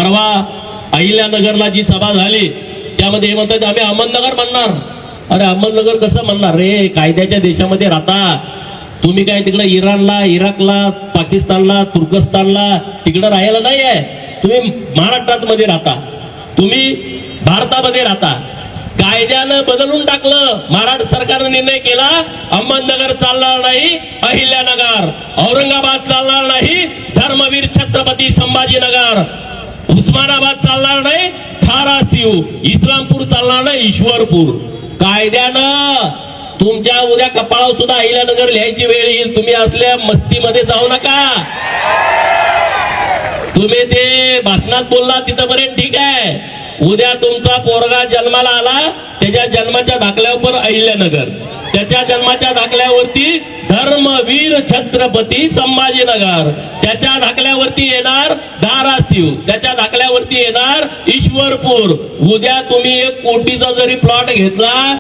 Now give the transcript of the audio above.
परवा अहिल्यानगरला जी सभा झाली त्यामध्ये हे म्हणतात आम्ही अहमदनगर म्हणणार. अरे अहमदनगर कसं म्हणणार रे? कायद्याच्या देशामध्ये राहता तुम्ही. काय तिकडे इराणला, इराकला, पाकिस्तानला, तुर्कस्तानला तिकडे राहायला नाही आहे. तुम्ही महाराष्ट्रात मध्ये राहता, तुम्ही भारतामध्ये राहता. कायद्यानं बदलून टाकलं. महाराष्ट्र सरकारने निर्णय केला अहमदनगर चालणार नाही, अहिल्यानगर. औरंगाबाद चालणार नाही, धर्मवीर छत्रपती संभाजीनगर. उस्मानाबाद चालणार नाही, धाराशिव. इस्लामपूर चालणार नाही, ईश्वरपूर. कायद्यानं तुमच्या उद्या कपाळावर सुद्धा अहिल्यानगर लिहायची वेळ येईल. तुम्ही असल्या मस्तीमध्ये जाऊ नका. तुम्ही ते भाषणात बोलला तिथं बरे ठीक आहे. उद्या तुमचा पोरगा जन्माला आला, त्याच्या जन्माच्या दाखल्यावर अहिल्यानगर, त्याच्या जन्माच्या दाखल्यावरती धर्मवीर छत्रपती संभाजीनगर, त्याच्या दाखल्यावरती येणार धाराशिव, त्याच्या दाखल्यावरती येणार ईश्वरपूर. उद्या तुम्ही 1 कोटीचा जरी प्लॉट घेतला